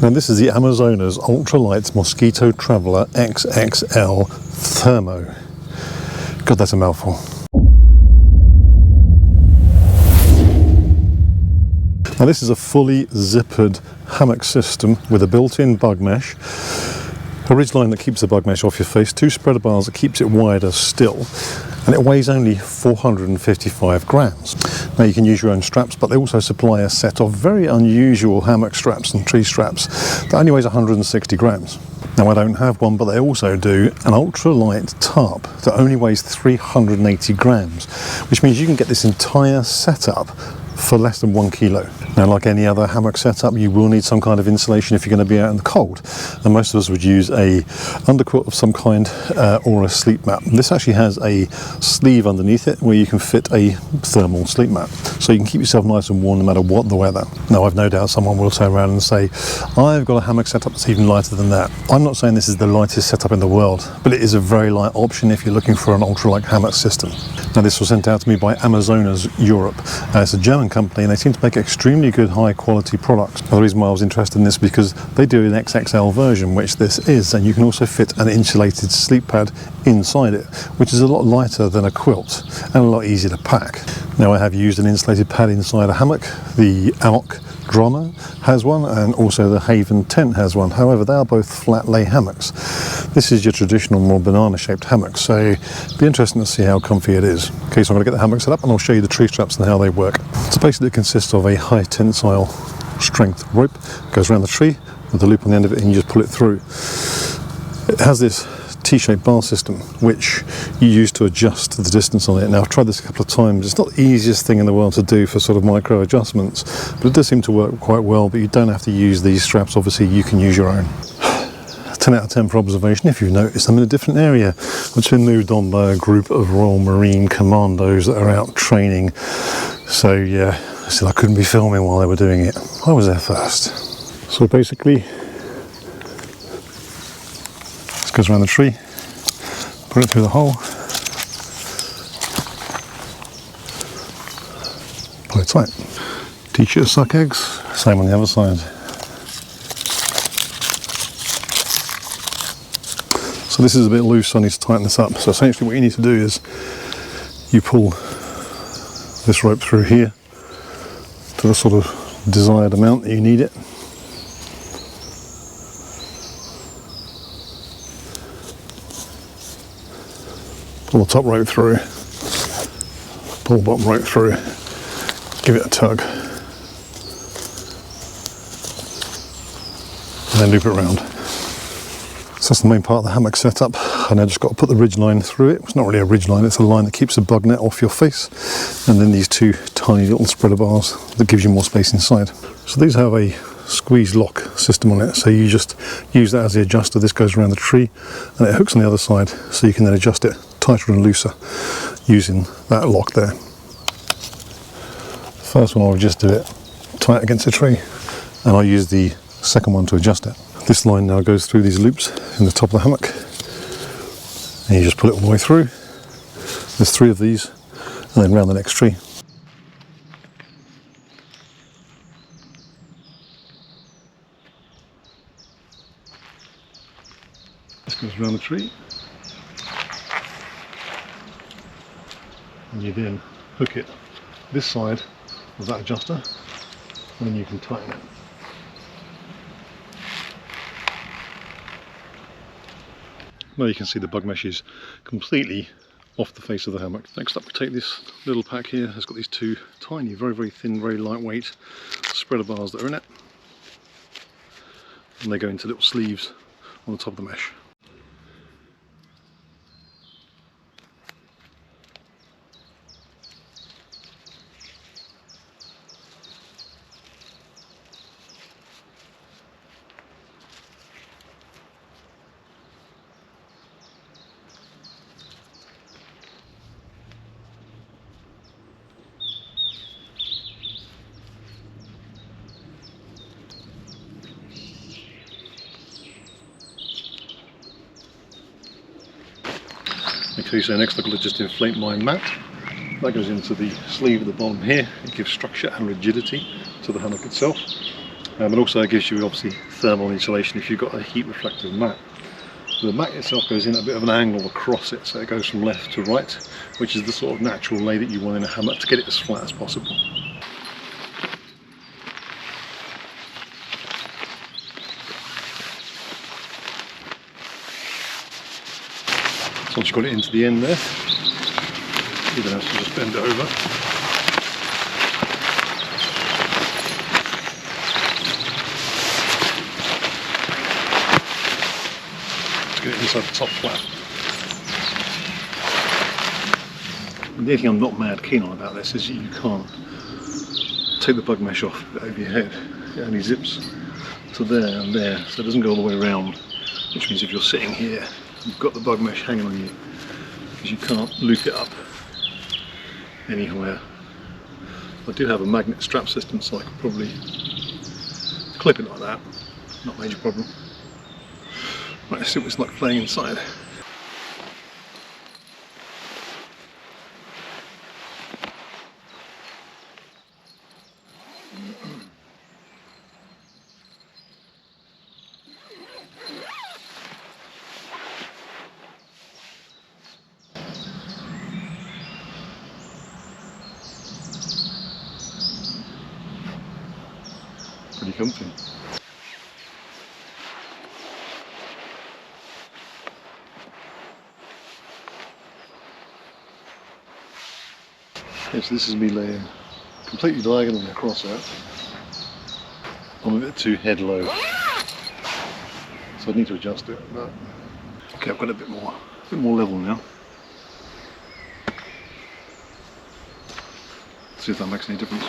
Now this is the Amazona's Ultralight Mosquito Traveler XXL Thermo. God, that's a mouthful. Now this is a fully zippered hammock system with a built-in bug mesh, a ridgeline that keeps the bug mesh off your face, 2 spreader bars that keeps it wider still, and it weighs only 455 grams. Now you can use your own straps, but they also supply a set of very unusual hammock straps and tree straps that only weighs 160 grams. Now I don't have one, but they also do an ultralight tarp that only weighs 380 grams, which means you can get this entire setup for less than 1 kilo. Now, like any other hammock setup, you will need some kind of insulation if you're going to be out in the cold, and most of us would use a underquilt of some kind or a sleep mat. This actually has a sleeve underneath it where you can fit a thermal sleep mat, so you can keep yourself nice and warm no matter what the weather. Now I've no doubt someone will turn around and say, I've got a hammock setup that's even lighter than that. I'm not saying this is the lightest setup in the world, but it is a very light option if you're looking for an ultralight hammock system. Now this was sent out to me by Amazona's Europe. It's a German company and they seem to make extremely good high quality products. Now, the reason why I was interested in this is because they do an XXL version, which this is, and you can also fit an insulated sleep pad inside it, which is a lot lighter than a quilt and a lot easier to pack. Now I have used an insulated pad inside a hammock. The hammock Drama has one, and also the Haven tent has one. However, they are both flat lay hammocks. This is your traditional, more banana shaped hammock, so it'll be interesting to see how comfy it is. Okay, so I'm going to get the hammock set up and I'll show you the tree straps and how they work. So basically it consists of a high tensile strength rope, goes around the tree with a loop on the end of it, and you just pull it through. It has this T-shaped bar system which you use to adjust the distance on it. Now I've tried this a couple of times. It's not the easiest thing in the world to do for sort of micro adjustments, but it does seem to work quite well. But you don't have to use these straps, obviously you can use your own. 10 out of 10 for observation. If you've noticed, I'm in a different area which been moved on by a group of Royal Marine commandos that are out training. So yeah, still I couldn't be filming while they were doing it. I was there first. So basically this goes around the tree, put it through the hole, pull it tight. Teach you to suck eggs, same on the other side. So this is a bit loose, so I need to tighten this up. So essentially what you need to do is you pull this rope through here to the sort of desired amount that you need it. Pull the top rope through, pull the bottom rope through, give it a tug, and then loop it around. So that's the main part of the hammock setup. I now just got to put the ridge line through it. It's not really a ridge line, it's a line that keeps the bug net off your face, and then these 2 tiny little spreader bars that gives you more space inside. So these have a squeeze lock system on it, so you just use that as the adjuster. This goes around the tree and it hooks on the other side, so you can then adjust it tighter and looser using that lock there. The first one I'll just do it tight against the tree, and I'll use the second one to adjust it. This line now goes through these loops in the top of the hammock, and you just pull it all the way through. There's 3 of these, and then round the next tree. This goes around the tree, and you then hook it this side of that adjuster, and then you can tighten it. Now you can see the bug mesh is completely off the face of the hammock. Next up we take this little pack here. It's got these 2 tiny, very, very thin, very lightweight spreader bars that are in it, and they go into little sleeves on the top of the mesh. Okay, so next I've got to just inflate my mat. That goes into the sleeve at the bottom here. It gives structure and rigidity to the hammock itself. But also it gives you obviously thermal insulation if you've got a heat reflective mat. The mat itself goes in at a bit of an angle across it, so it goes from left to right, which is the sort of natural lay that you want in a hammock to get it as flat as possible. So once you've got it into the end there, you then have to just bend it over. To get it inside the top flap. And the only thing I'm not mad keen on about this is you can't take the bug mesh off over your head. It only zips to there and there, so it doesn't go all the way around, which means if you're sitting here, you've got the bug mesh hanging on you, because you can't loop it up anywhere. I do have a magnet strap system, so I could probably clip it like that, not a major problem. Right, let's see what it's like playing inside. Pretty comfy. Okay, so this is me laying completely diagonally across it. I'm a bit too head low, so I need to adjust it. But okay, I've got a bit more level now. See if that makes any difference.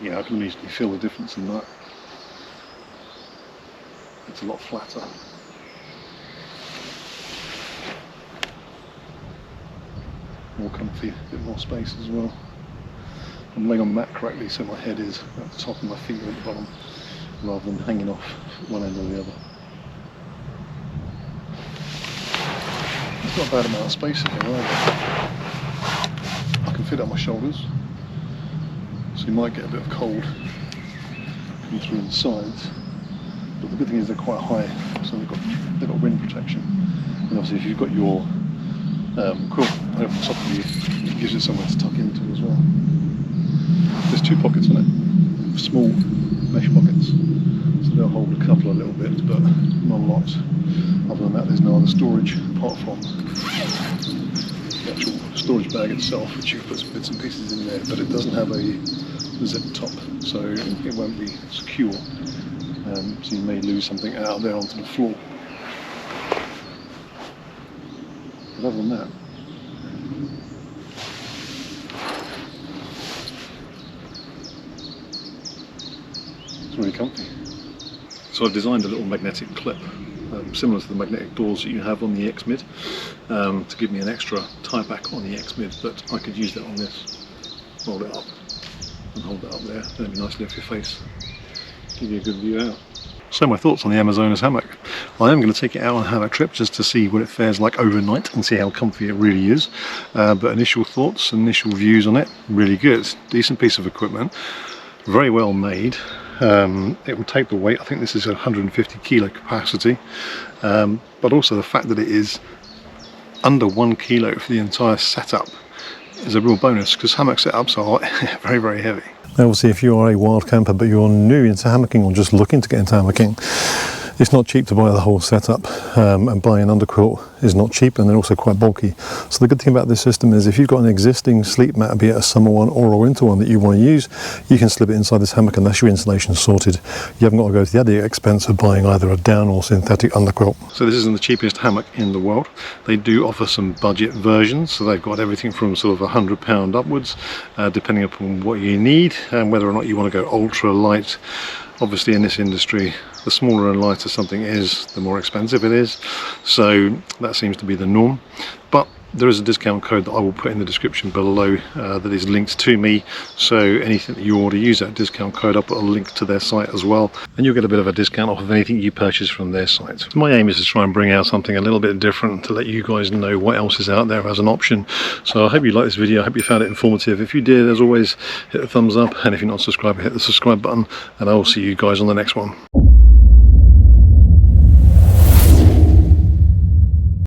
Yeah, I can easily feel the difference in that. It's a lot flatter. More comfy, a bit more space as well. I'm laying on mat correctly, so my head is at the top and my feet are at the bottom, rather than hanging off one end or the other. It's not a bad amount of space in here either. I can fit it on my shoulders. So you might get a bit of cold coming through on the sides, but the good thing is they're quite high, so they've got wind protection. And obviously if you've got your quilt over the top of you, it gives it somewhere to tuck into as well. There's two pockets on it, small mesh pockets, so they'll hold a couple of little bits, but not a lot. Other than that, there's no other storage apart from the actual storage bag itself, which you can put some bits and pieces in there, but it doesn't have a zip top, so it won't be secure, so you may lose something out there onto the floor. But other than that, it's really comfy. So I've designed a little magnetic clip, similar to the magnetic doors that you have on the X-Mid, to give me an extra tie back on the X-Mid, but I could use that on this, roll it up and hold it up there, then it'd be nicely off your face, give you a good view out. So my thoughts on the Amazonas hammock. I am going to take it out on a hammock trip just to see what it fares like overnight and see how comfy it really is, but initial thoughts, initial views on it, really good. Decent piece of equipment, very well made. It will take the weight. I think this is a 150 kilo capacity, but also the fact that it is under 1 kilo for the entire setup is a real bonus, because hammock setups are very, very heavy. Obviously, if you are a wild camper but you're new into hammocking or just looking to get into hammocking, it's not cheap to buy the whole setup, and buying an underquilt is not cheap, and they're also quite bulky. So the good thing about this system is if you've got an existing sleep mat, be it a summer one or a winter one that you want to use, you can slip it inside this hammock and that's your insulation sorted. You haven't got to go to the added expense of buying either a down or synthetic underquilt. So this isn't the cheapest hammock in the world. They do offer some budget versions, so they've got everything from sort of £100 upwards, depending upon what you need and whether or not you want to go ultra light. Obviously in this industry, the smaller and lighter something is, the more expensive it is. So that that seems to be the norm. But there is a discount code that I will put in the description below that is linked to me, so anything that you order, use that discount code. I'll put a link to their site as well, and you'll get a bit of a discount off of anything you purchase from their site. My aim is to try and bring out something a little bit different to let you guys know what else is out there as an option. So I hope you liked this video, I hope you found it informative. If you did, as always, hit the thumbs up, and if you're not subscribed, hit the subscribe button, and I will see you guys on the next one.